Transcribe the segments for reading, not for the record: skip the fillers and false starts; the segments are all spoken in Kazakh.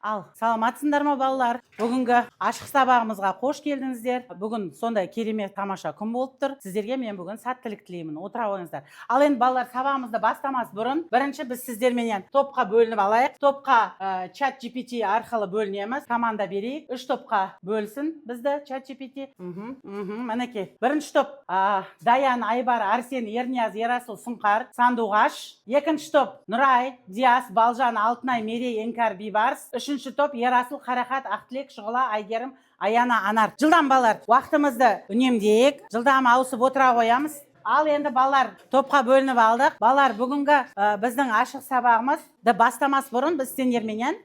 Ал, саламатсыңдар ма балалар? Бүгінгі ашық сабағымызға қош келдіңіздер. Бүгін сондай керемет тамаша күн болып тұр. Сіздерге мен бүгін сәттілік тілеймін. Отыра қойыңыздар. Ал енді балалар, сабағымызды бастамас бұрын, бірінші біз сіздерменен топқа бөлініп алайық. Топқа чат GPT арқылы бөлінеміз. Команда берейік. 3 топқа бөлсін бізді чат GPT. Мінекей. Бірінші топ Даян, Айбар, Арсен, Ернияз, Ерасыл, Сұңқар, Сандуғаш. Екінші топ Нұрай, Диас, Балжан, Алтынай, Мерей, Енкар, Бейбарс. Үшінші топ Ерасыл, Қарақат, Ақтілек, Шұғыла, Айгерім, Аяна, Анар. Жылдам балалар, уақытымызды үнемдейік. Жылдам ауысып отыра қоямыз. Ал енді балалар, топқа бөлініп алдық. Балалар, бүгінгі біздің ашық сабағымызды бастамас бұрын біз сендерменен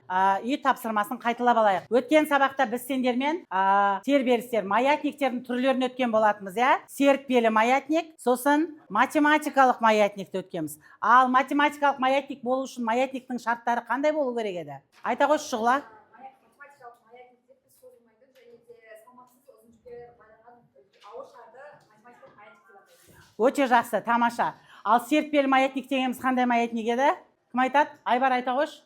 үй тапсырмасын қайталап алайық. Өткен сабақта біз сендермен тербелістер, маятниктердің түрлерін өткен болатымыз, серіппелі маятник, сосын математикалық маятникті өткенбіз. Ал математикалық маятник болу үшін маятниктің шарттары қандай болу керек еді? Айта қойшы, Шұғыла. Өте жақсы, тамаша. Ал серіппелі маятник дегеніміз қандай маятник еді? Кім айтады? Айбар, айта қойшы.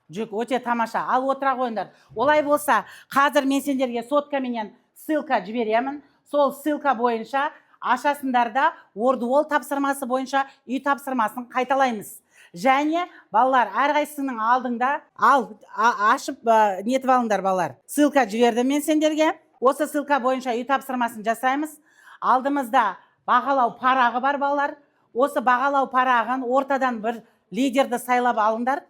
Жүк, өте тамаша. Ал отыра қойыңдар. Олай болса, қазір мен сендерге соткаменен ссылка жіберемін. Сол ссылка бойынша ашасындарда Word тапсырмасы бойынша үй тапсырмасын қайталаймыз. Және балалар, әрқайсының алдыңда ашып нетіп алыңдар балалар. Ссылка жібердім мен сендерге. Осы ссылка бойынша үй тапсырмасын жасаймыз. Алдымызда бағалау парағы бар балалар. Осы бағалау парағын ортадан бір лидерді сайлап алыңдар.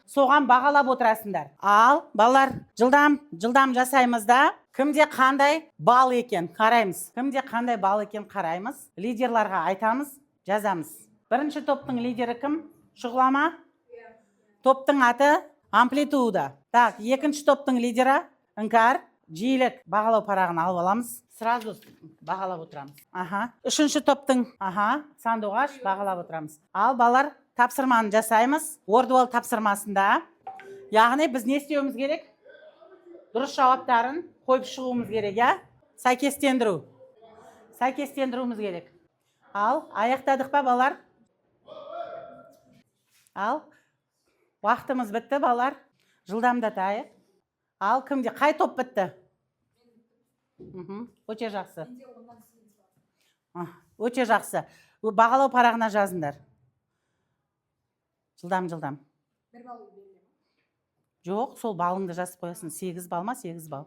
Соған бағалап отырасыңдар. Ал балалар, жылдам жасаймыз да. Кімде қандай бал екен қараймыз. Кімде қандай бал екен қараймыз. Лидерларға айтамыз, жазамыз. Бірінші топтың лидері кім? Шұғылама. Топтың аты амплитуда. Так, екінші топтың лидері Іңкар. Жиілік бағалау парағын алып аламыз. Сразу бағалап отырамыз. Үшінші топтың Сандуғаш бағалап отырамыз. Ал балалар, тапсырманы жасаймыз. Word тапсырмасында. Яғни біз не істеуіміз керек? Дұрыс жауаптарын қойып шығуымыз керек, Сәйкестендіруіміз керек. Ал, аяқтадық па балалар? Ал, уақытымыз бітті балалар. Жылдамдатайық. Ал, кімде? Қай топ бітті? Өте жақсы. Өте жақсы. Бағалау парағына жазыңдар. Жылдам. Жоқ, сол балыңды жазып қоясың. 8 бал ма? 8 бал.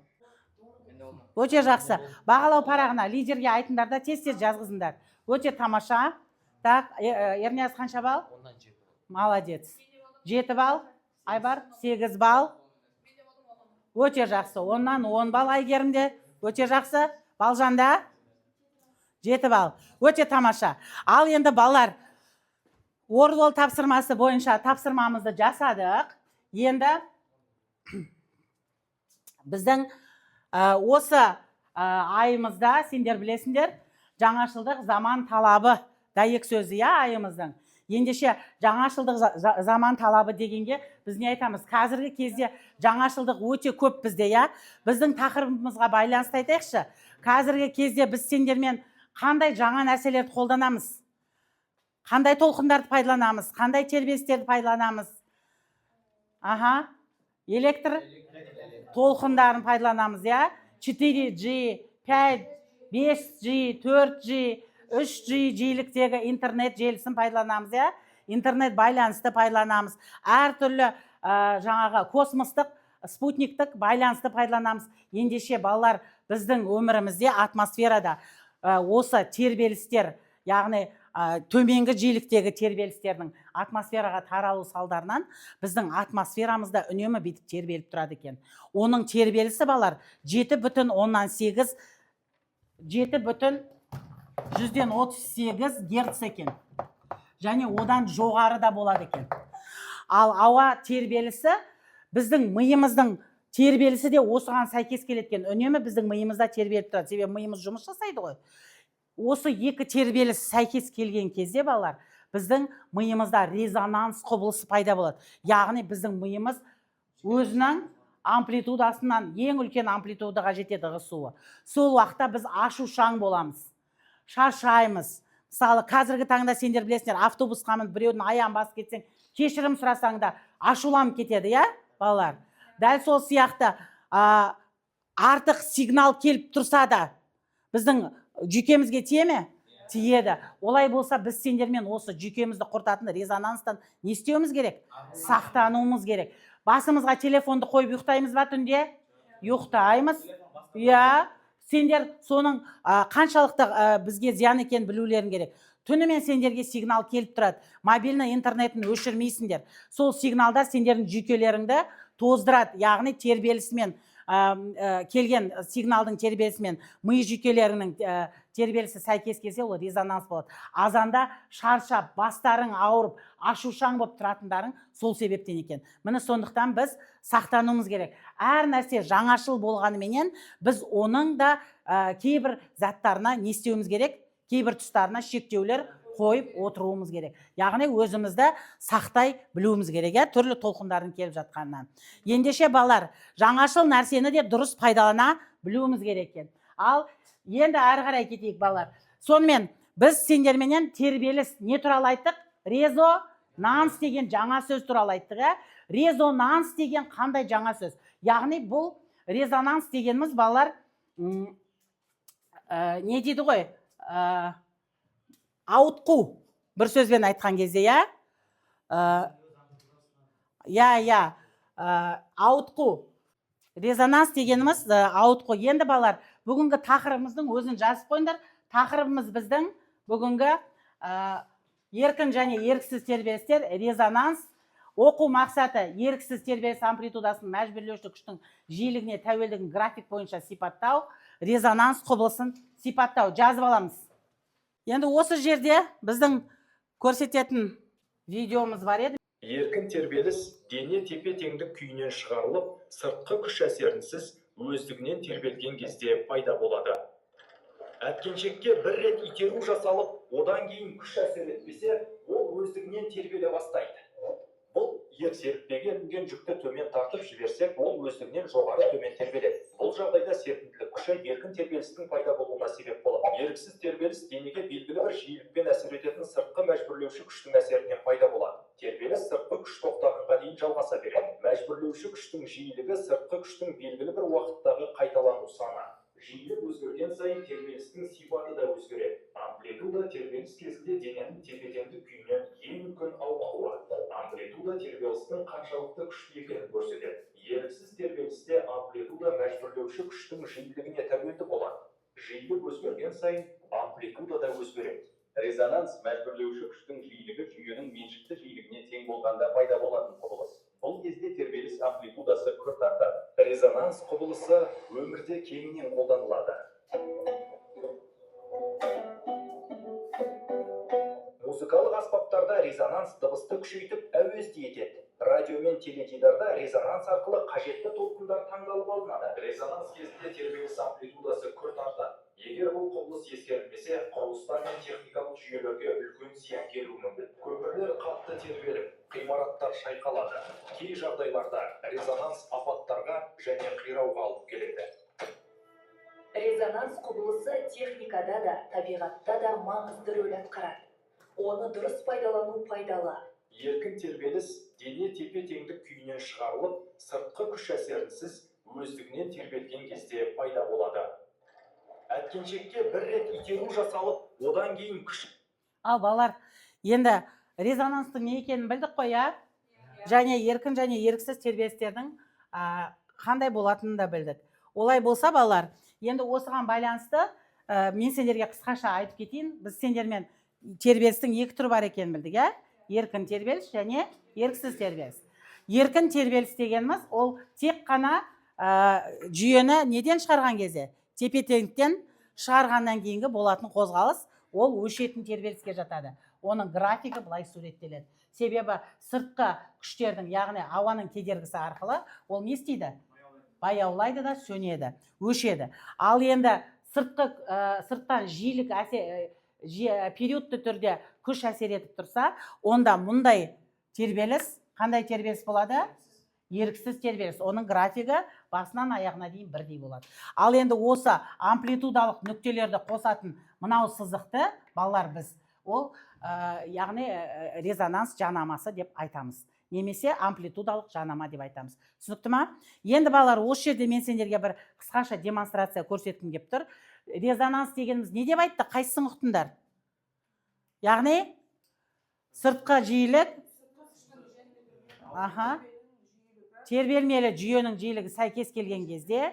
Өте жақсы. Бағалау парағына лидерге айтыңдар да тез жазғызыңдар. Өте тамаша. Так, Ернияз қанша бал? 7. Молодец. 7 бал. Айбар, 8 бал. Өте жақсы. 10 бал Айгерімде. Өте жақсы. Балжанда 7 бал. Өте тамаша. Ал енді балалар, Word тапсырмасы бойынша тапсырмамызды жасадық. Енді біздің осы айымызда, сендер білесіңдер, жаңашылдық заман талабы дәйек сөзі айымыздың. Ендеше жаңашылдық заман талабы дегенге біз не айтамыз? Қазіргі кезде жаңашылдық өте көп бізде, Біздің тақырыбымызға байланысты айтайықшы. Қазіргі кезде біз сендермен қандай жаңа нәрселерді қолданамыз? Қандай толқындарды пайдаланамыз? Қандай тербелістерді пайдаланамыз? Электр толқындарын пайдаланамыз, 4G, 5, 5G, 4G, 3G жиіліктегі интернет желісін пайдаланамыз, интернет байланысты пайдаланамыз. Әртүрлі жаңағы космостық, спутниктік байланысты пайдаланамыз. Ендеше балалар, біздің өмірімізде атмосферада осы тербелістер, яғни төменгі жиіліктегі тербелістердің атмосфераға таралу салдарынан біздің атмосферамызда үнемі бүйтіп тербеліп тұрады екен. Оның тербелісі балалар 7,8 7,138 герц екен. Және одан жоғары да болады екен. Ал ауа тербелісі біздің миымыздың тербелісі де осыған сәйкес келеткен. Үнемі біздің миымызда тербеліп тұрады. Себебі миымыз жұмыс жасайды ғой. Осы екі тербеліс сәйкес келген кезде балалар, біздің миымызда резонанс құбылысы пайда болады. Яғни біздің миымыз өзінің амплитудасынан ең үлкен амплитудаға жетеді ығысуы. Сол уақытта біз ашушаң боламыз, шаршаймыз. Мысалы, қазіргі таңда сендер білесіңдер, автобусқа мініп біреудің аяғын басып кетсең, кешірім сұрасаң да ашуланып кетеді, иә, балалар. Дәл сол сияқты артық сигнал келіп тұрса да біздің жүйкемізге тие ме? Тиеді. Олай болса біз сендермен осы жүйкемізді құртатын резонанстан не істеуіміз керек? Сақтануымыз керек. Басымызға телефонды қойып ұйықтаймыз ба түнде? Ұйықтаймыз. Иә, сендер соның қаншалықты бізге зиян екенін білулерің керек. Түнімен сендерге сигнал келіп тұрады. Мобильный интернетін өшірмейсіңдер. Сол сигналдар сендердің жүйкелеріңді тоздырады, яғни тербелісімен келген сигналдың тербелісімен ми жүйкелерінің тербелісі сәйкес келсе, ол резонанс болады. Азанда шаршап, бастарың ауырып, ашушаң болып тұратындарың сол себептен екен. Міне сондықтан біз сақтануымыз керек. Әр нәрсе жаңашыл болғанымен біз оның да кейбір заттарына не істеуіміз керек? Кейбір тұстарына шектеулер қойып отыруымыз керек. Яғни өзімізді сақтай білуіміз керек, түрлі толқындардың келіп жатқанынан. Ендеше балалар, жаңашыл нәрсені де дұрыс пайдалана білуіміз керек екен. Ал енді әрі қарай кетейік балалар. Сонымен біз сендерменен тербеліс не туралы айттық? Резонанс деген жаңа сөз туралы айттық. Резонанс деген қандай жаңа сөз? Яғни бұл резонанс дегеніміз балалар не дейді ғой? Ауытқу, бір сөзбен айтқан кезде, ауытқу. Резонанс дегеніміз ауытқу. Енді балалар, бүгінгі тақырыбымыздың өзін жазып қойыңдар. Тақырыбымыз біздің бүгінгі еркін және еріксіз тербелістер, резонанс. Оқу мақсаты еріксіз тербеліс амплитудасын мәжбүрлеуші күштің жиілігіне тәуелдігін график бойынша сипаттау, резонанс құбылысын сипаттау. Жазып аламыз. Енді осы жерде біздің көрсететін видеомыз бар еді. Еркін тербеліс дене тепе-теңдік күйінен шығарылып, сыртқы күш әсерінсіз өздігінен тербелген кезде пайда болады. Әткеншекке бір рет итеру жасалып, одан кейін күш әсер етпесе, ол өздігінен тербеле бастайды. Бұл серіппеге ілінген жүкті төмен тартып жіберсек, ол өздігінен жоғары төмен тербеледі. Бұл жағдайда серпімділік күші еркін тербелістің пайда болуына себеп болады. Еріксіз тербеліс денеге белгілі бір жиілікпен әсер ететін сыртқы мәжбүрлеуші күштің әсерінен пайда болады. Тербеліс сыртқы күш тоқтағанға дейін жалғаса береді. Мәжбүрлеуші күштің жиілігі сыртқы күштің белгілі бір уақыттағы қайталану саны. Жиілік өзгерген сайын тербелістің сипаты да өзгереді. Амплитуда тербеліс кезінде дененің тепе-теңдік күйінен ең үлкен ауытқуы. Амплитуда тербелістің қаншалықты күшті екенін көрсетеді. Еріксіз тербелісте амплитуда мәжбүрлеуші күштің жиілігіне тәуелді болады. Жиілік өзгерген сайын амплитуда да өзгереді. Резонанс мәжбүрлеуші күштің жиілігі жүйенің меншікті жиілігіне тең болғанда пайда болатын құбылыс. Бұл кезде тербеліс амплитудасы күрт артады. Резонанс құбылысы өмірде кеңінен қолданылады. Музыкалық аспаптарда резонанс дыбысты күшейтіп әуезді етеді. Радио мен теледидарда резонанс арқылы қажетті толқындар таңдалып алынады. Резонанс кезінде тербеліс амплитудасы күрт артады. Егер бұл құбылыс ескерілмесе, құрылыстар мен техникалық жүйелерге үлкен зиян келуі мүмкін. Көпірлер қатты тербеліп, ғимараттар шайқалады. Кей жағдайларда резонанс апаттарға және қирауға алып келеді. Резонанс құбылысы техникада да, табиғатта да маңызды рөл атқарады. Оны дұрыс пайдалану пайдалы. Еркін тербеліс дене тепе-теңдік күйінен шығарылып, сыртқы күш әсерінсіз өздігінен тербелген кезде пайда болады. Әткеншекке бір рет итеру жасалып, одан кейін күш. Ал балалар, енді резонанстың не екенін білдік қой, және еркін және еріксіз тербелістердің қандай болатынын да білдік. Олай болса балалар, енді осыған байланысты мен сендерге қысқаша айтып кетейін. Біз сендермен тербелістің екі түрі бар екенін білдік, еркін тербеліс және еріксіз тербеліс. Еркін тербеліс дегеніміз ол тек қана жүйені неден шығарған кезде? Тепе-теңдіктен шығарғаннан кейінгі болатын қозғалыс, ол өшетін тербеліске жатады. Оның графигі былай суреттеледі. Себебі сыртқы күштердің, яғни ауаның кедергісі арқылы ол не істейді? Баяулайды да сөнеді, өшеді. Ал енді сырттан жиілік периодты түрде күш әсер етіп тұрса, онда мұндай тербеліс, қандай тербеліс болады? Еріксіз тербеліс. Оның графигі басынан аяғына дейін бірдей болады. Ал енді осы амплитудалық нүктелерді қосатын мынау сызықты балалар біз ол яғни резонанс жанамасы деп айтамыз. Немесе амплитудалық жанама деп айтамыз. Түсінікті ма? Енді балалар, осы жерде мен сендерге бір қысқаша демонстрация көрсеткім келіп тұр. Резонанс дегеніміз не деп айтты? Қайсысын ұқтыңдар? Яғни сыртқы жиілік, тербелмелі жүйенің жиілігі сәйкес келген кезде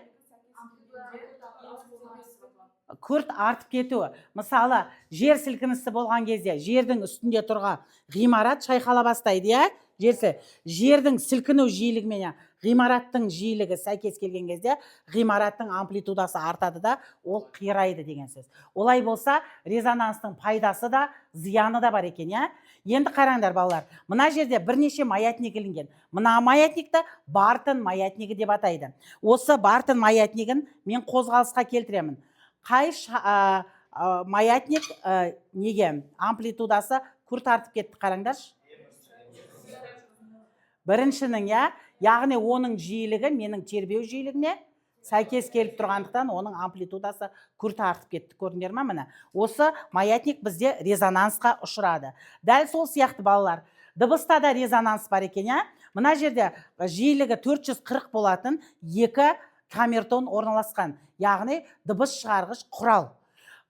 күрт артып кетуі. Мысалы, жер сілкінісі болған кезде жердің үстінде тұрған ғимарат шайқала бастайды, иә? Жердің сілкіну жиілігімен ғимараттың жиілігі сәйкес келген кезде ғимараттың амплитудасы артады да, ол қирайды деген сөз. Олай болса, резонанстың пайдасы да, зияны да бар екен, иә? Енді қараңдар балалар, мына жерде бірнеше маятник ілінген. Мына маятникті Бартон маятнигі деп атайды. Осы Бартон маятнигін мен қозғалысқа келтіремін. Қай маятник неге амплитудасы күрт артып кетті, қараңдаршы. Біріншінің, яғни оның жиілігі менің тербеу жиілігіме сәйкес келіп тұрғандықтан оның амплитудасы күрт артып кетті. Көрдіңдер ме міне? Осы маятник бізде резонансқа ұшырады. Дәл сол сияқты балалар, дыбыста да резонанс бар екен, иә? Мына жерде жиілігі 440 болатын екі камертон орналасқан, яғни дыбыс шығарғыш құрал.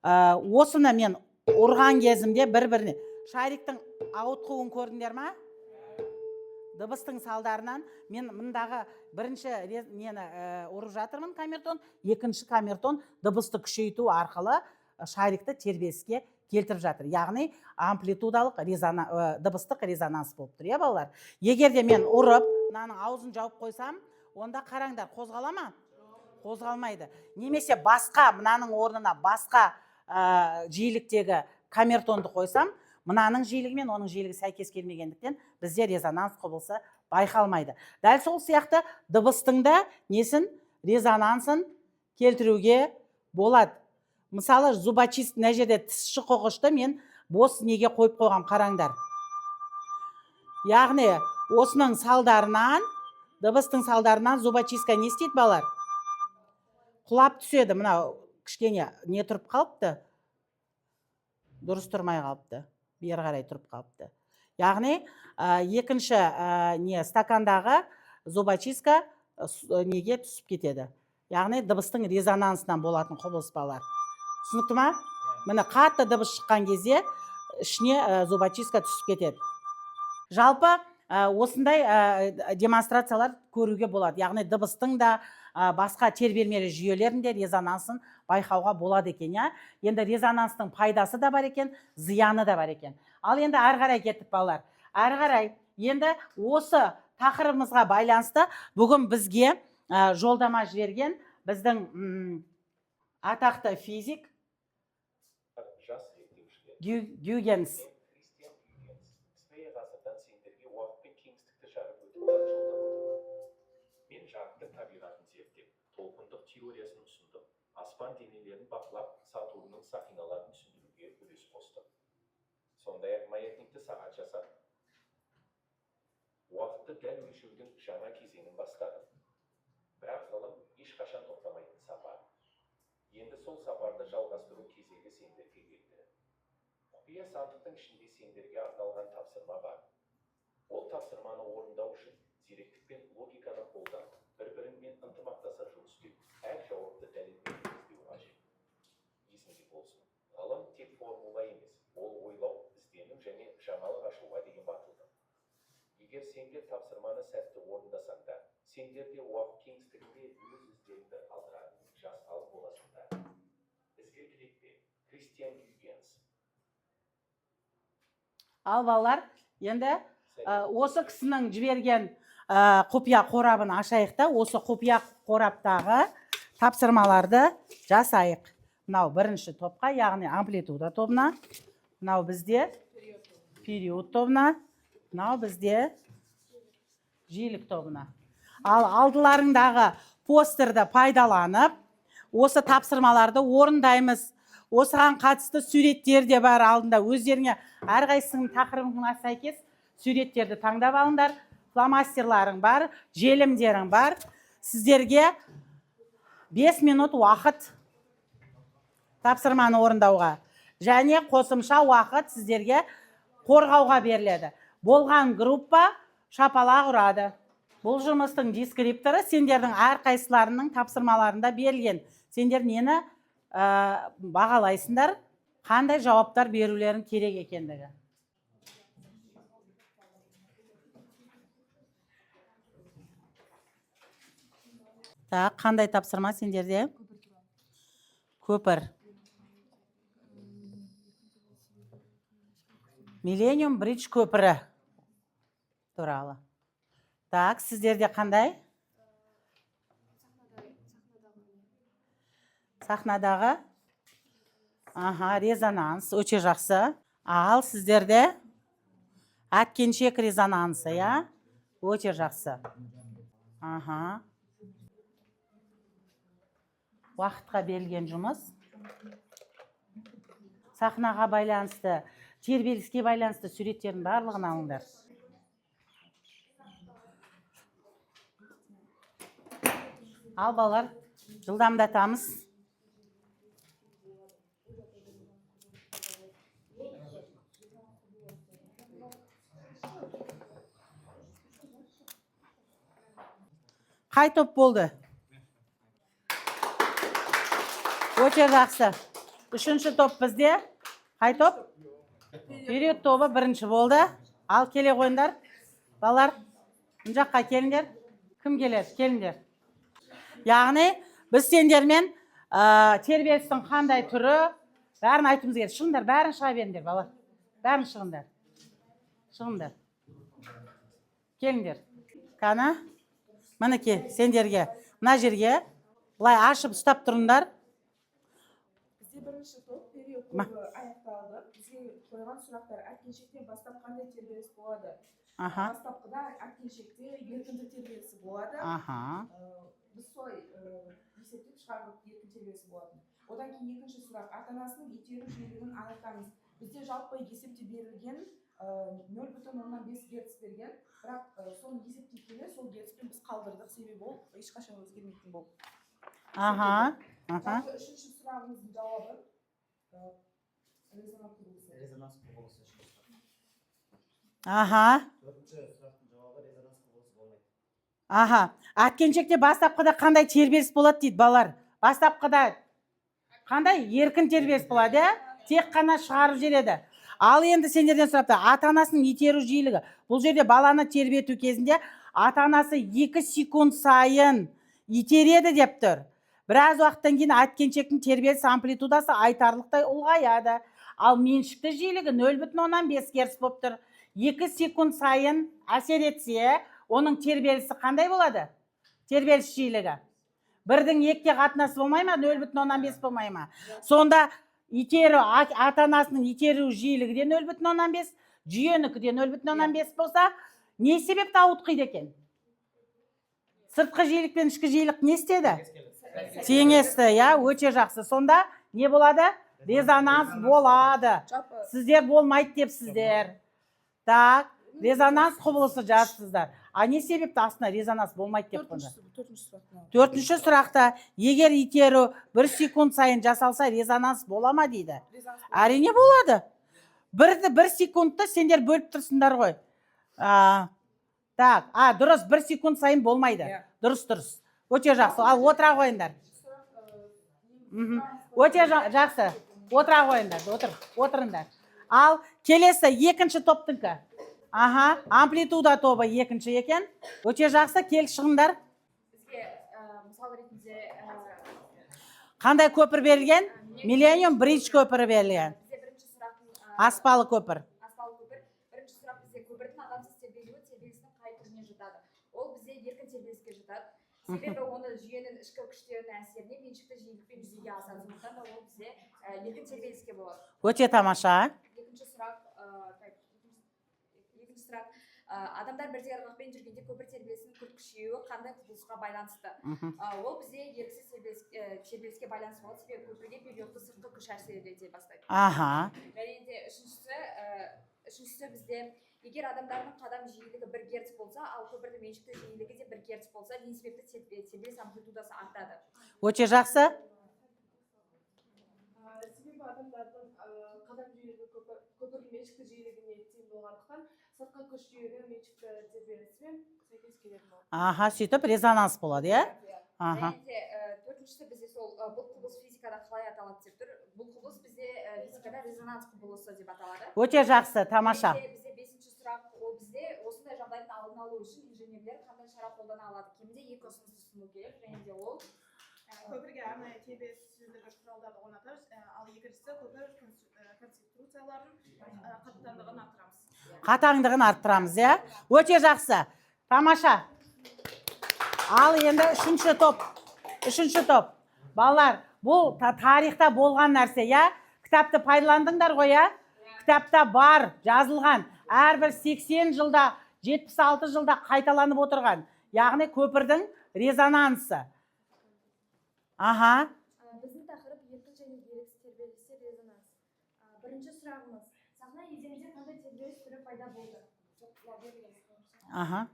Осыны мен ұрған кезімде бір-біріне шариктің ауытқуын көрдіңдер ме? Дыбыстың салдарынан мен мұндағы бірінші нені ұрып жатырмын камертон, екінші камертон дыбысты күшейту арқылы шарикті тербеліске келтіріп жатыр. Яғни амплитудалық дыбыстық резонанс болып тұр, иә балалар? Егер де мен ұрып, мынаның аузын жауып қойсам, онда қараңдар, қозғала ма? Қозғалмайды. Немесе басқа, мынаның орнына басқа жиіліктегі камертонды қойсам, мынаның жиілігі мен оның жиілігі сәйкес келмегендіктен бізде резонанс құбылысы байқалмайды. Дәл сол сияқты дыбыстың да несін, резонансын келтіруге болады. Мысалы, зубочистка, мына жерде тіс шұқығышты мен бос неге қойып қойған, қараңдар. Яғни осының салдарынан, дыбыстың салдарынан зубочистка не істейді балалар? Құлап түседі. Мына кішкене не тұрып қалыпты? Дұрыс тұрмай қалыпты. Бері қарай тұрып қалыпты. Яғни екінші стакандағы зубочистка неге түсіп кетеді. Яғни дыбыстың резонансынан болатын құбылыс балалар. Түсінікті ма? Міне қатты дыбыс шыққан кезде ішіне зубочистка түсіп кетеді. Жалпы осындай демонстрациялар көруге болады. Яғни дыбыстың да басқа тербелмелі жүйелерінде резонансын байқауға болады екен, иә? Енді резонанстың пайдасы да бар екен, зияны да бар екен. Ал енді ары қарай кеттік балалар. Ары қарай, енді осы тақырыбымызға байланысты бүгін бізге жолдама жіберген біздің атақты физик Гюйгенс. Мен жарықтың табиғатын зерттеп, толқындық теориясын ұсындым. Аспан денелерін бақылап, Сатурнның сақиналарын түсіндіруге үлес қостым. Сондай-ақ маятникті сағат жасадым. Уақытты дәл өлшеудің жаңа кезеңін бастадым. Бірақ ғылым ешқашан тоқтамайтын сапар. Енді сол сапарды жалғастыру кезегі сендерге келді. Құпия сандықтың ішінде сендерге арналған тапсырма бар. Ол тапсырманы орындау үшін зеректік пен логиканы қолданып, бір-бірімен ынтымақтаса жұмыс істеу, әр жауапты дәлелмен іздеу қажет. Есіңде болсын, ғылым тек формула емес, ол ойлау, іздену және жаңалық ашуға деген батылдық. Егер сендер тапсырманы сәтті орындасаңдар, сендерде уақыт кеңістігінде өз іздеріңді қалдыратын жас ғалым боласыңдар. Ізгі тілекпен, Кристиан Гюйгенс. Ал балалар, енді осы кісінің жіберген құпия қорабын ашайық та, осы құпия қораптағы тапсырмаларды жасайық. Мынау бірінші топқа, яғни амплитуда тобына, мынау бізде период тобына, мынау бізде жиілік тобына. Ал алдыларыңдағы постерді пайдаланып, осы тапсырмаларды орындаймыз. Осыған қатысты суреттер де бар алдында. Өздеріңе әрқайсының тақырыбына сәйкес суреттерді таңдап алыңдар. Фломастерларың бар, желімдерің бар. Сіздерге 5 минут уақыт тапсырманы орындауға. және қосымша уақыт сіздерге қорғауға беріледі. Болған группа шапалақ ұрады. Бұл жұмыстың дескрипторы сендердің әрқайсыларының тапсырмаларында берілген. Сендер нені бағалайсыңдар, қандай жауаптар берулерін керек екендігі. Қандай тапсырма сендерде? Көпір. Millennium Bridge көпірі туралы. Сіздерде қандай? Сахнадағы? Резонанс, өте жақсы. Ал сіздерде? Әткеншек резонансы, я? Өте жақсы. Уақытқа берілген жұмыс. Сахнаға байланысты, тербеліске байланысты суреттердің барлығын алыңдар. Ал балалар, жылдамдатамыз. Қай топ болды? Өте жақсы. Үшінші топ бізде. Қай топ? Период тобы бірінші болды. Ал келе қойыңдар. Балалар, мұн жаққа келіңдер. Кім келеді? Келіңдер. Яғни, біз сендермен тербелістің қандай түрі бәрін айтымыз керек. Шығыңдар, бәрін шыға беріңдер, балалар. Бәрін шығыңдар. Шығыңдар. Келіңдер. Қана? Мінеке, сендерге. Мына жерге. Бұлай ашып ұстап тұрыңдар. Бізде бірінші топ период тобы аяқталды. Бізге қойған сұрақтар әткеншектен бастап қандай тербеліс болады? Бастапқыда әткеншекте еркінді тербелісі болады. Біз солай есептеп шығардық еркін тербелісі болатын. Одан кейін екінші сұрақ, ата-анасының итеру жиілігін анықтаңыз. Бізде жалпы есепте берілген 0,5 герц берген, бірақ соны есептей келе сол герцпен біз қалдырдық, себебі ол ешқашан өзгермейтін болды. Жалпы үшінші сұрағымыздың жауабы резонанс құбылысы. Резонанс құбылысы үшін. Төртінші сұрақтың жауабы резонанс құбылысы болмайды. Әткеншекте бастапқыда қандай тербеліс болады дейді балалар? Бастапқыда қандай еркін тербеліс болады, тек қана шығарып жібереді. Ал енді сендерден сұрапты, ата-анасының итеру жиілігі. Бұл жерде баланы тербету кезінде ата-анасы 2 секунд сайын итереді деп тұр. Біраз уақыттан кейін әткеншектің тербеліс амплитудасы айтарлықтай ұлғаяды. Ал меншікті жиілігі 0,5 герц болып тұр. 2 секунд сайын әсер етсе, оның тербелісі қандай болады? Тербеліс жиілігі. 1-дің 2-ке қатынасы болмай ма? 0,5 болмай ма? Сонда ата-анасының итеру жиілігі де 0,5, жүйенікі де 0,5 болса, не себепті ауытқиды екен? Сыртқы жиілік пен ішкі жиілік не істеді? Теңесті, өте жақсы. Сонда не болады? Резонанс болады. Сіздер болмайды депсіздер. Так, резонанс құбылысы жазсыздар. Не себепті астына резонанс болмайды деп қойды? Төртінші сұрақта, егер итеру 1 секунд сайын жасалса, резонанс бола ма дейді? Әрине болады. 1 секундты сендер бөліп тұрсыңдар ғой. Так, дұрыс, 1 секунд сайын болмайды. Дұрыс. Өте жақсы. Ал отыра қойыңдар. Өте жақсы. Отыра қойыңдар. Отырыңдар. Ал келесі екінші топтыңкі. Амплитуда тобы екінші екен. Өте жақсы, кел шығыңдар. Бізге мысал ретінде қандай көпір берілген? Millennium Bridge көпірі берілген. Бізде бірінші сұрақ Аспалы көпір. Бірінші сұрақ бізде көпірдің адамсыз тербелуі тербелісінің қай түріне жатады? Ол бізде еркін тербеліске жатады. Себебі оны жүйенің ішкі күштерінің әсеріне меншікті жиілікпен жүзеге асады. Сондықтан да ол бізде еркін тербеліске болады. Өте тамаша. Екінші сұрақ, адамдар бірдей ырғақпен жүргенде көпір тербелісінің күрт күшеюі қандай құбылысқа байланысты? Ол бізде еріксіз тербеліске байланысты болады, себебі көпірге периодты сыртқы күш әсер ете бастайды. Және де үшіншісі бізде егер адамдардың қадам жиілігі 1 герц болса, ал көпірдің меншікті жиілігі де 1 герц болса, не себепті тербеліс амплитудасы артады? Өте жақсы. Себебі адамдар тұратын қадам жиілігі көпір меншікті жиілігіне тең болғандықтан сыртқы күш жиілігі меншікті тербелісімен сәйкес келеді. Аха, сөйтіп резонанс болады, иә? Аха. Және де төртіншісі бізде сол бұл құбылыс физикада қалай аталады деп тұр. Бұл құбылыс бізде физикада резонанс құбылысы деп аталады. Өте жақсы, тамаша. Бізде бесінші сұрақ, ол бізде осындай жағдайдың алдын алу үшін инженерлер қандай шара қолдана алады? Кемінде 2 ұсыныс ұсыну керек, және де ол Көпірге арнайы тербеліс сөндіргіш құралдарды орнатамыз, ал екіншісі көпір конструкцияларын қатаңдығын арттырамыз. Қатаңдығын арттырамыз, иә? Өте жақсы, тамаша. Ал енді үшінші топ. Балалар, бұл тарихта болған нәрсе, иә? Кітапты пайдаландыңдар ғой, иә? Кітапта бар, жазылған. Әрбір 80 жылда, 76 жылда қайталанып отырған. Яғни көпірдің резонансы. Аха. Біздің тақырып еркін және еріксіз тербелістер резонанс. Бірінші сұрағымыз, сахна еденінде қандай тербеліс түрі пайда болды? Аха.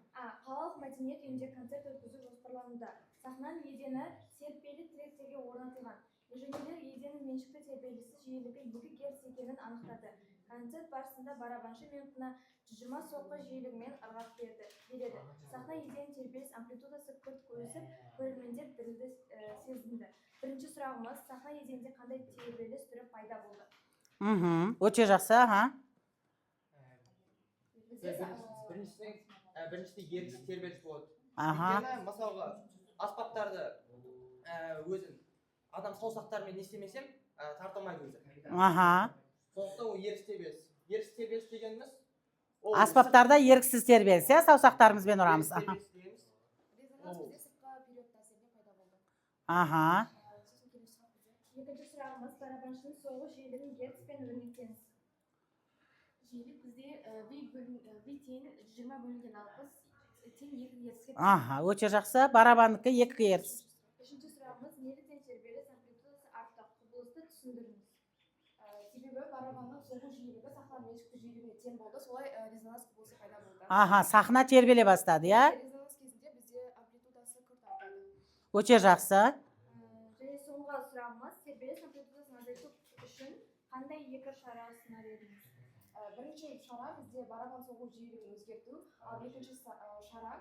Қалалық мәдениет үйінде концерт өткізу жоспарлануда. Сахнаның едені серпелі тіректерге орнатылған. Инженерлер еденнің меншікті тербелісі жиілігі 2 герц екенін анықтады. Концерт барысында барабаншы минутына 120 соққы жиілігімен ырғақ береді. Сахна еденінің тербеліс амплитудасы күрт өсіп, көрермендер дірілді сезінді. Бірінші сұрағымыз, сахна еденінде қандай тербеліс түрі пайда болды? Өте жақсы, аха. Біріншісі еріксіз тербеліс болады. Аха. Өйткені мысалға аспаптарды өзін адам саусақтарымен не істемесем тартылмайды өзі. Аха. Сондықтан ол еріксіз тербеліс. Еріксіз тербеліс дегеніміз Аспаптарда еріксіз тербеліс, иә? Саусақтарымызбен ұрамыз. Аха. Резонанс бізде сыртқы период әсерінен пайда болды. Аха. Екінші сұрағымыз, барабаншының соғу жиілігін герцпен өрнектеңіз. Жиілік бізде V тең 120 бөлінген 60 тең 2 герцке. Аха, өте жақсы. Барабандікі 2 герц. Үшінші сұрағымыз, неліктен тербеліс амплитудасы артты? Құбылысты түсіндіріңіз. Себебі барабанның соғу жиілігі сахнаның меншікті жиілігіне тең болды, солай резонанс құбылысы пайда болды. Аха, сахна тербеле бастады, иә? Резонанс кезінде бізде амплитудасы күрт артады. Өте жақсы. Және соңғы сұрағымыз, тербеліс амплитудасын азайту үшін қандай 2 шара ұсынар едіңіз? Бірінші шара бізде барабан соғу жиілігін өзгерту, ал екінші шара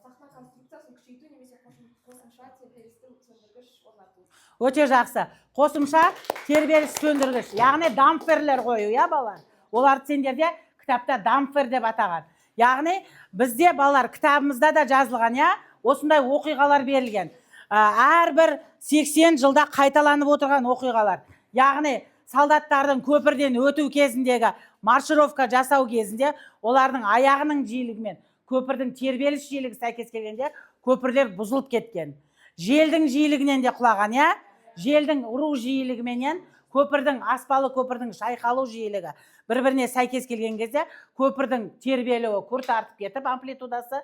сахна конструкциясын күшейту немесе қосымша тербелісті сөндіргіш орнату. Өте жақсы. Қосымша тербеліс сөндіргіш, яғни дампферлер қою, иә балалар? Оларды сендерде кітапта дампфер деп атаған. Яғни бізде балалар кітабымызда да жазылған, иә? Осындай оқиғалар берілген. Әрбір 80 жылда қайталанып отырған оқиғалар. Яғни солдаттардың көпірден өту кезіндегі маршировка жасау кезінде олардың аяғының жиілігімен көпірдің тербеліс жиілігі сәйкес келгенде көпірлер бұзылып кеткен. Желдің жиілігінен де құлаған, иә? Желдің ұру жиілігіменен көпірдің, аспалы көпірдің шайқалу жиілігі бір-біріне сәйкес келген кезде көпірдің тербелуі күрт артып кетіп, амплитудасы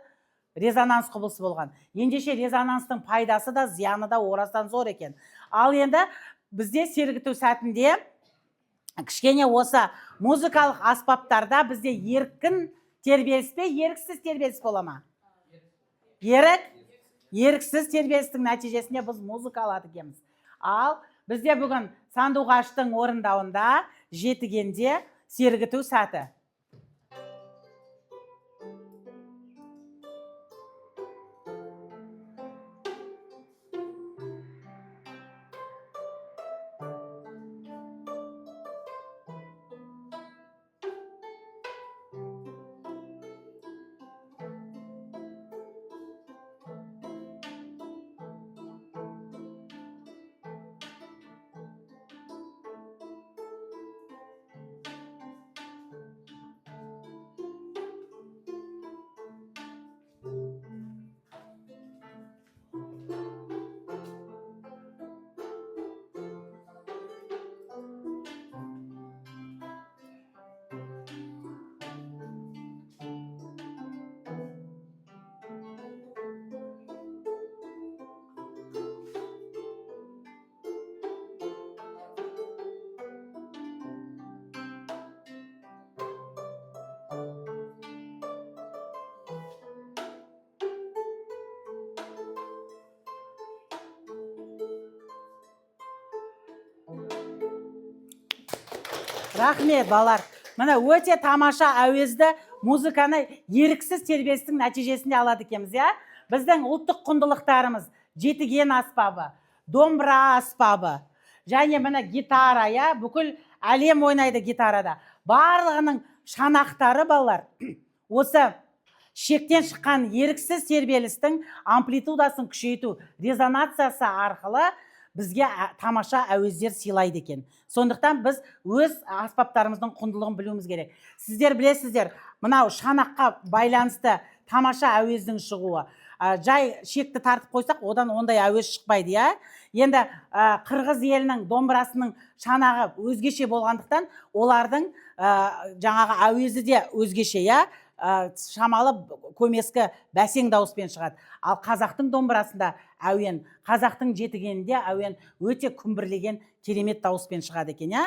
резонанс құбылысы болған. Ендеше резонанстың пайдасы да, зияны да орасан зор екен. Ал енді бізде сергіту сәтінде кішкене осы музыкалық аспаптарда бізде еркін тербеліс пе, еріксіз тербеліс бола ма? Еріксіз тербелістің нәтижесінде біз музыка алады екенбіз. Ал бізде бүгін сандуғаштың орындауында жетігенде сергіту сәті. Рахмет, балар. Міне өте тамаша әуезді музыканы еріксіз тербелістің нәтижесінде алады екенбіз, иә? Біздің ұлттық құндылықтарымыз жетіген аспабы, домбыра аспабы, және міне гитара, иә? Бүкіл әлем ойнайды гитарада. Барлығының шанақтары, балар, осы шектен шыққан еріксіз тербелістің амплитудасын күшейту резонациясы арқылы бізге тамаша әуездер сыйлайды екен. Сондықтан біз өз аспаптарымыздың құндылығын білуіміз керек. Сіздер білесіздер, мынау шанаққа байланысты тамаша әуездің шығуы. Жай шекті тартып қойсақ, одан ондай әуез шықпайды, иә? Енді қырғыз елінің домбырасының шанағы өзгеше болғандықтан, олардың жаңағы әуезі де өзгеше, иә? Шамалы көмескі бәсең дауыспен шығады. Ал қазақтың домбырасында әуен, қазақтың жетігенінде әуен өте күмбірлеген керемет дауыспен шығады екен, иә?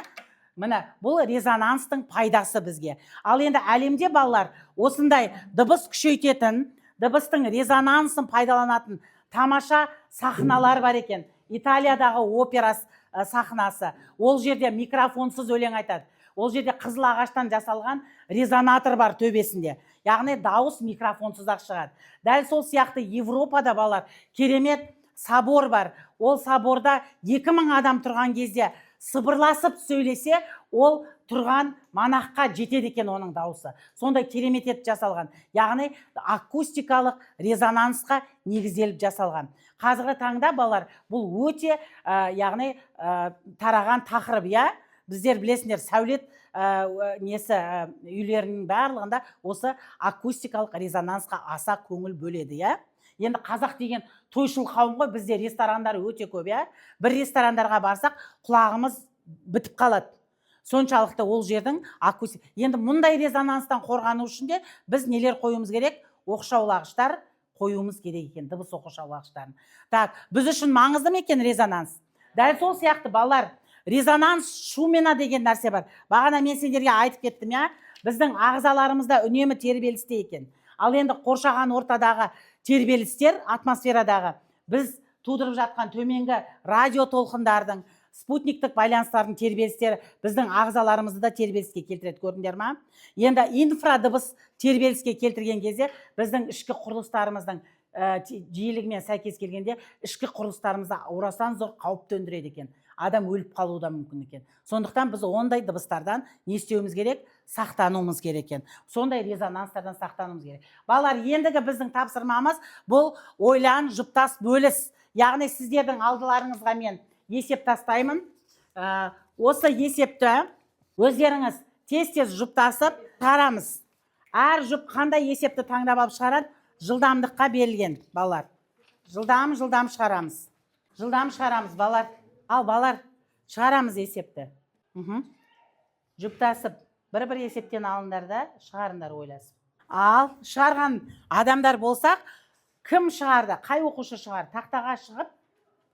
Міне, бұл резонанстың пайдасы бізге. Ал енді әлемде балалар осындай дыбыс күшейтетін, дыбыстың резонансын пайдаланатын тамаша сахналар бар екен. Италиядағы опера сахнасы. Ол жерде микрофонсыз өлең айтады. Ол жерде қызыл ағаштан жасалған резонатор бар төбесінде. Яғни дауыс микрофонсыз-ақ шығады. Дәл сол сияқты Европада балар керемет собор бар. Ол соборда 2000 адам тұрған кезде сыбырласып сөйлесе, ол тұрған манаққа жетеді екен оның дауысы. Сондай керемет етіп жасалған. Яғни акустикалық резонансқа негізделіп жасалған. Қазіргі таңда балар бұл өте яғни тараған тақырып, иә? Біздер білесіңдер, сәулет үйлерінің барлығында осы акустикалық резонансқа аса көңіл бөледі, иә? Енді қазақ деген тойшыл қауым ғой, бізде ресторандар өте көп, иә? Бір ресторандарға барсақ, құлағымыз бітіп қалады. Соншалықты ол жердің акустик. Енді мұндай резонанстан қорғану үшін де біз нелер қоюымыз керек? Оқшаулағыштар қоюымыз керек екен, дыбыс оқшаулағыштарын. Так, біз үшін маңызды ма екен резонанс? Дәл сол сияқты балалар, резонанс шумена деген нәрсе бар. Бағана мен сендерге айтып кеттім, иә? Біздің ағзаларымызда үнемі тербелісте екен. Ал енді қоршаған ортадағы тербелістер, атмосферадағы біз тудырып жатқан төменгі радио толқындардың, спутниктік байланыстардың тербелістері біздің ағзаларымызды да тербеліске келтіреді, көрдіңдер ма? Енді инфрадыбыс тербеліске келтірген кезде біздің ішкі құрылыстарымыздың жиілігімен сәйкес келгенде ішкі құрылыстарымызда орасан зор қауіп төндіреді екен. Адам өліп қалуы да мүмкін екен. Сондықтан біз ондай дыбыстардан не істеуіміз керек? Сақтануымыз керек екен. Сондай резонанстардан сақтануымыз керек. Балалар, ендігі біздің тапсырмамыз бұл ойлан, жұптас, бөліс. Яғни сіздердің алдыларыңызға мен есеп тастаймын. Осы есепті өздеріңіз тез-тез жұптасып шығарамыз. Әр жұп қандай есепті таңдап алып шығарады? Жылдамдыққа берілген, балалар. Жылдам шығарамыз. Жылдам шығарамыз, балалар. Ал, балалар, шығарамыз есепті. Жұптасып, бір-бір есептен алындар да шығарындар ойласып. Ал, шығарған адамдар болсақ, кім шығарды? Қай оқушы шығар? Тақтаға шығып,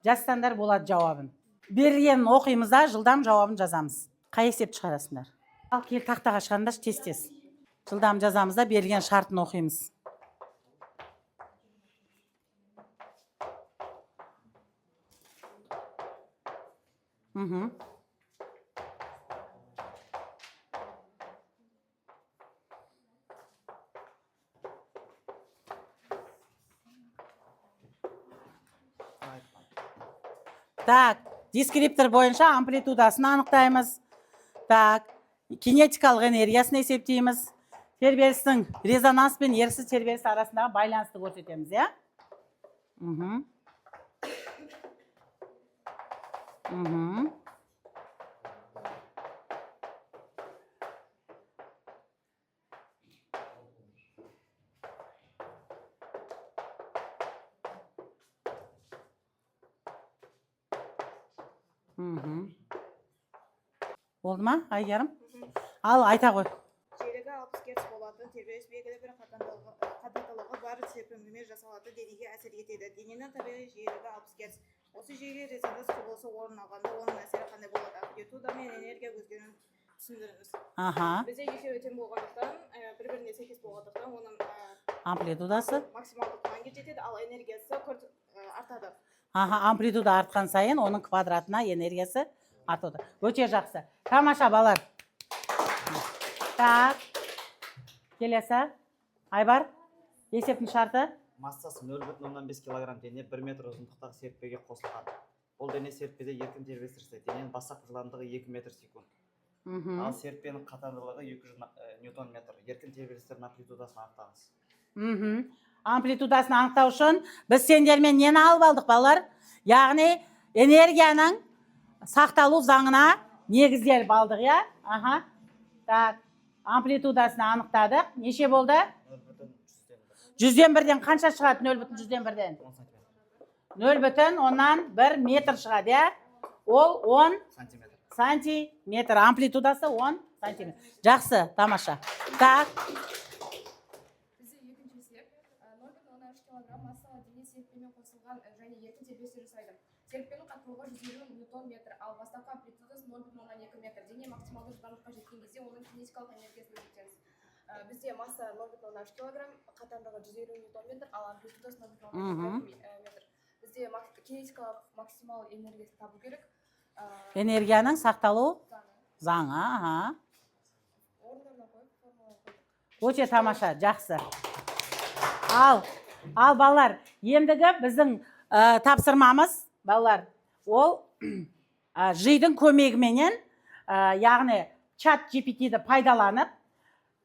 жазсаңдар болады жауабын. Берілген оқимызда жылдам жауабын жазамыз. Қай есепті шығарасыңдар? Ал, кел тақтаға шығарыңдар, тез-тез. Жылдам жазамызда берілген шартын оқимыз. Так, дискриптор бойынша амплитудасын анықтаймыз. Так, кинетикалық энергиясын есептейміз. Тербелістің резонанс пен еріксіз тербеліс арасындағы байланысты көрсетеміз, иә? Oldu ма, Айгерім? Ал, айта қой. Желігі 60 герц болатын тербеліс белгілі бір қатаңдылығы бар серпімдеме жасалады денеге әсер етеді. Дененің табиғи жиілігі 60 герц. Осы жүйеге резонанс құбылысы орын алғанда оның әсері қандай болады? Амплитуда мен энергия өзгеруін түсіндіріңіз. Бізде екеуі тең болғандықтан, бір-біріне сәйкес болғандықтан, оның амплитудасы максималды мәнге жетеді, ал энергиясы күрт артады. Амплитуда артқан сайын оның квадратына энергиясы артады. Өте жақсы. Тамаша, балар. Так. Келесі. Айбар. Есептің шарты. Массасы 0,5 кг дене 1 метр ұзындықтағы серіппеге қосылған. Бұл дене серіппеде еркін тербелістерсе, дененің бастапқы жылдамдығы 2 метр секунд. Ал серіппенің қатарлылығы 200 ньютон метр. Еркін тербелістердің амплитудасын анықтаңыз. Амплитудасын анықтау үшін біз сендермен нені алып алдық, балалар? Яғни энергияның сақталу заңына негізделіп алдық, я? Аха. Так. Амплитудасын анықтадық. Неше болды? 100-ден қанша шығады 0,100-ден? 0,1 метр шығады, я? Ол 10 сантиметр. Амплитудасы 10 сантиметр. Жақсы, тамаша. Так. Бізде екінші есеп 0,13 кг массалы дене серіппемен қосылған және еркін тербелістер жасайды. Серіппенің қаттылығы 150 ньютон метр, ал бастапқы амплитудасы 0,2 метр. Дене максималды жылдамдыққа жеткен кезде оның кинетикалық энергиясын есептеңіз. Бізде масса 0,13 кг, қатарлығы 150 ньютон метр, ал амплитудасы 0,2 метр. Бізде кинетикалық максимал энергиясын табу керек. Энергияның сақталу заңы. Өте тамаша, жақсы. Ал балалар, ендігі біздің тапсырмамыз, балалар, ол жидің көмегіменен, яғни чат GPT-ді пайдаланып,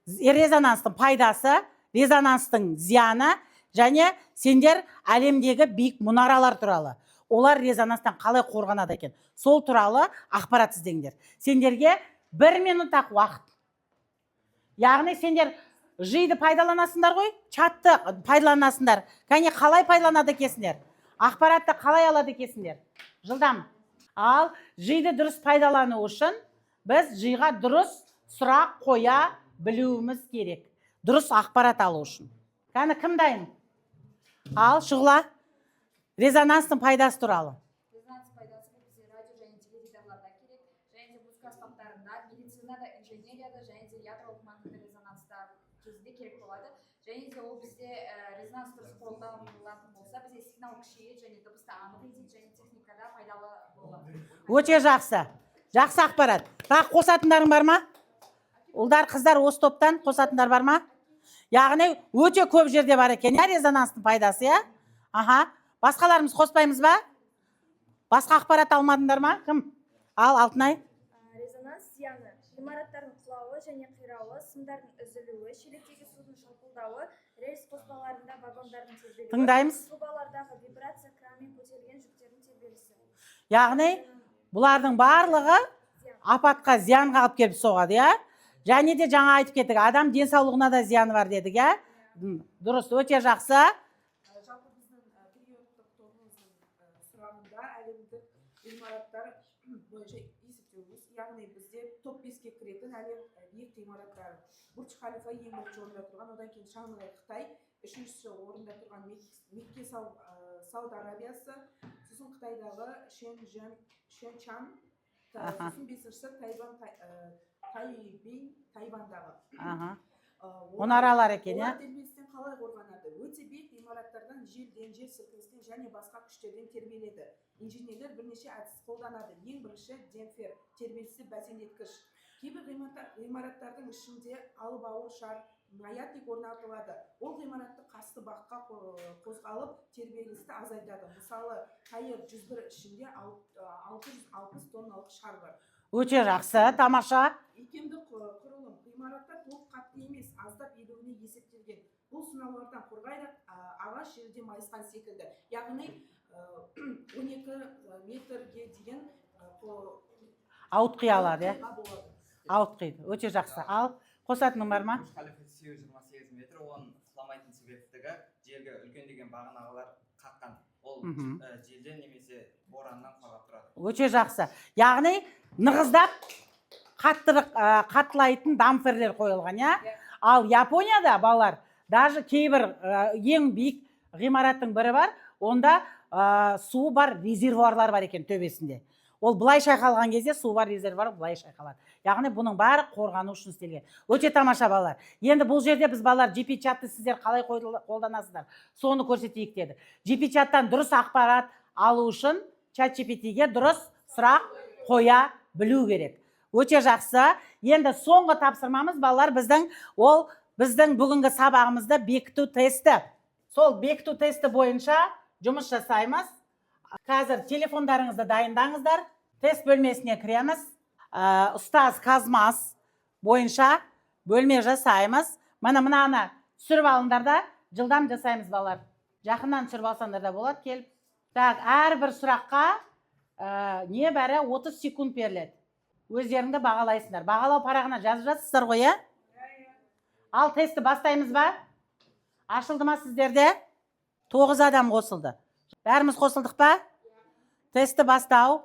резонанстың пайдасы, резонанстың зияны, және сендер әлемдегі биік мұнаралар туралы, олар резонанстан қалай қорғанады екен, сол туралы ақпарат іздеңдер. Сендерге 1 минут-ақ уақыт. Яғни сендер жиды пайдаланасыңдар ғой, чатты пайдаланасыңдар. Кәне қалай пайдаланады екенсіңдер? Ақпаратты қалай алады екенсіңдер? Жылдам. Ал жиды дұрыс пайдалану үшін біз жиға дұрыс сұрақ қоя білуіміз керек. Дұрыс ақпарат алу үшін. Кәне кім дайын? Ал Шұғла. Резонанстың пайдасы туралы. Резонанс пайдасы бізде радио және теледидарларда керек, және де музыка аспаптарында, медицинада, инженерияда, және де ядролық магнитті резонанста кезінде керек болады. Және де ол бізде резонанс дұрыс қолданылатын болса, бізде сигнал күшейеді және дыбысты анық етеді, және техникада пайдалы болады. Өте жақсы. Жақсы ақпарат. Тағы қосатындарың бар ма? Ұлдар, қыздар осы топтан қосатындар бар ма? Яғни өте көп жерде бар екен, резонанстың пайдасы, я? Аха. Басқаларымыз қоспаймыз ба? Басқа ақпарат алмадыңдар ма? Кім? Ал, Алтынай. Резонанс зияны ғимараттардың құлауы және қирауы, сымдардың үзілуі, шелектегі судың шалпылдауы, рельс қоспаларында вагондардың тербелуі, Тыңдаймыз. трубалардағы вибрация, кранмен көтерілген жүктердің тербелісі. Яғни бұлардың барлығы апатқа зиянға алып келіп соғады, я? Және де жаңа айтып кеттік, адам денсаулығына да зияны бар дедік, я? Дұрыс, өте жақсы. Жалпы біздің периодтық тобымыздың сұрағында әлемдік ғимараттар бойынша есептеуіміз, яғни бізде топ 5-ке кіретін әлем биік ғимараттары. Бурдж Халифа ең бірінші орында тұрған, одан кейін Шанхай Қытай, үшіншісі орында тұрған Мекке Сауд Арабиясы, сосын Қытайдағы Шэньчан, сосын бесіншісі Тайваньдағы. Мұнаралар екен, я? Олар тербелістен қалай қорғанады? Өте биік ғимараттардан желден, жер сілкіністен және басқа күштерден тербеледі. Инженерлер бірнеше әдіс қолданады. Ең бірінші демпфер, тербелісті бәсеңдеткіш. Кейбір ғимараттардың ішінде алып ауыр шар, маятник орнатылады. Ол ғимаратты қасты баққа қозғалып, тербелісті азайтады. Мысалы, Каир 101 ішінде 660 тонналық шар бар. Өте жақсы, тамаша. Икемді құрылым. Ғимаратта толық қатты емес, аздап елуіне есептелген. Бұл сынаулардан қорғайды, ағаш жерде майысқан секілді. Яғни 12 метрге деген ауытқи алады, я? Ауытқиды. Өте жақсы. Ал қосатының бар ма? Халифа 828 метр, оның құламайтын себептігі жерге үлкендеген бағанағалар қаққан. Ол желден немесе бораннан қорғап тұрады. Өте жақсы. Яғни нығыздап қаттылайтын дампферлер қойылған, я? Ал Японияда, балалар, даже кейбір ең биік ғимараттың бірі бар, онда су бар, резервуарлар бар екен төбесінде. Ол бұлай шайқалған кезде су бар резервуар бұлай шайқалады. Яғни бұның бәрі қорғану үшін істелген. Өте тамаша, балалар. Енді бұл жерде біз, балалар, GPT-чатты сіздер қалай қолданасыздар? Соны көрсетейік деді. GPT-чаттан дұрыс ақпарат алу үшін чат GPT-ге дұрыс сұрақ қоя білу керек. Өте жақсы. Енді соңғы тапсырмамыз балалар біздің бүгінгі сабағымызда бекіту тесті. Сол бекіту тесті бойынша жұмыс жасаймыз. Қазір телефондарыңызды дайындаңыздар. Тест бөлмесіне кіреміз. Ұстаз Казмас бойынша бөлме жасаймыз. Мынаны түсіріп алыңдар да, жылдам жасаймыз балалар. Жақыннан түсіріп алсаңдар да болады келіп. Так, әрбір сұраққа небәрі 30 секунд беріледі. Өздеріңді бағалайсыңдар. Бағалау парағына жазып жатсыздар ғой, ә? Ал тестті бастаймыз ба? Ашылды ма сіздерде? 9 адам қосылды. Бәріміз қосылдық па? Тестті бастау.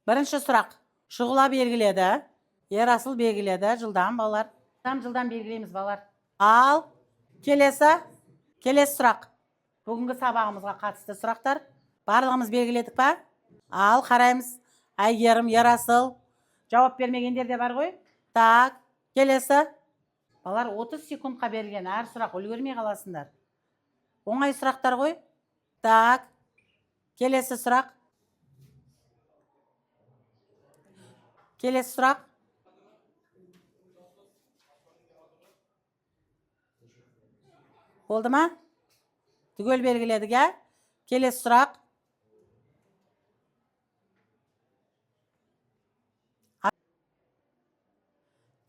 Бірінші сұрақ. Шұғыла белгіледі. Ерасыл белгіледі. Жылдам балалар. Жылдам белгілейміз балалар. Ал келесі сұрақ. Бүгінгі сабағымызға қатысты сұрақтар. Барлығымыз белгіледік па? Ал қараймыз. Әйгерім, Ерасыл. Жауап бермегендер де бар ғой. Так, келесі. Балалар 30 секундқа берілген әр сұрақ, үлгермей қаласыңдар. Оңай сұрақтар ғой. Так, келесі сұрақ. Келесі сұрақ. Болды ма? Түгел белгіледік, ә? Келесі сұрақ.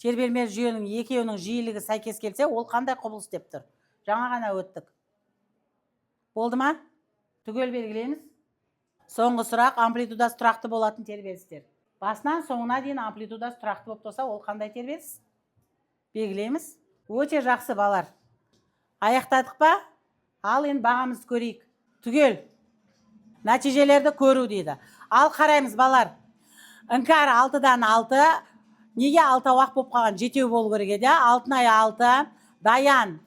Тербелме жүйенің екеуінің жиілігі сәйкес келсе, ол қандай құбылыс деп тұр? Жаңа ғана өттік. Болды ма? Түгел белгілейміз. Соңғы сұрақ, амплитудасы тұрақты болатын тербелістер. Басынан соңына дейін амплитудасы тұрақты болып тұрса, ол қандай тербеліс? Белгілейміз. Өте жақсы балалар. Аяқтадық па? Ал енді бағамызды көрейік. Түгел. Нәтижелерді көру дейді. Ал қараймыз балалар. Іңкар 6-дан 6. Неге 6 уақ болып қалған? 7 болу керек еді. Алтынай 6, Даян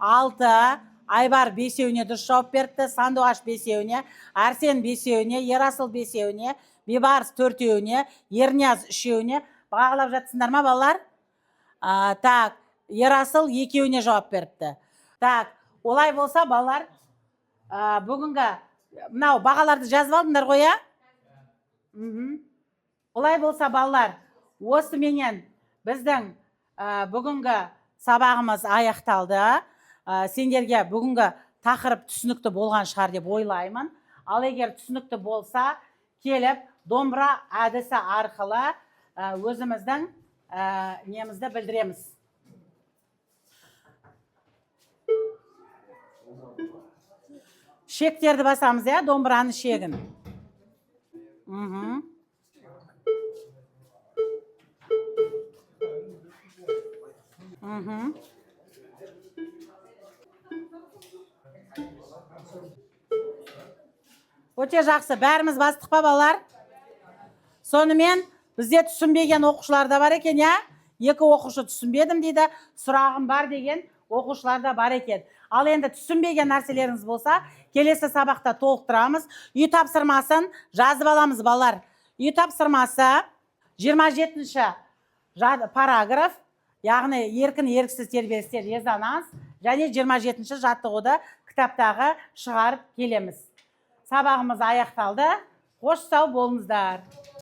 6, Айбар 5-еуіне дұрыс жауап берді, Сандуғаш 5-еуіне, Арсен 5-еуіне, Ерасыл 5-еуіне, Бибарыс 4-еуіне, Ернияз 3-еуіне. Бағалап жатсыңдар ма балалар? Так, Ерасыл 2-еуіне жауап берді. Так, олай болса балалар, бүгінгі мынау бағаларды жазып алдыңдар ғой, ә? Олай болса балалар, осыменен біздің бүгінгі сабағымыз аяқталды. Сендерге бүгінгі тақырып түсінікті болған шығар деп ойлаймын. Ал егер түсінікті болса, келіп домбыра әдісі арқылы өзіміздің немізді білдіреміз. Шектерді басамыз, ә? Домбыраны шегін. Өте жақсы. Бәріміз бастық па балалар? Сонымен бізде түсінбеген оқушылар да бар екен, я? 2 оқушы түсінбедім дейді, сұрағым бар деген оқушылар да бар екен. Ал енді түсінбеген нәрселеріңіз болса, келесі сабақта толықтырамыз. Үй тапсырмасын жазып аламыз балалар. Үй тапсырмасы 27-ші параграф, яғни еркін еріксіз тербелістер резонанс, және 27-ші жаттығуды кітаптағы шығарып келеміз. Сабағымыз аяқталды. Қош сау болыңыздар.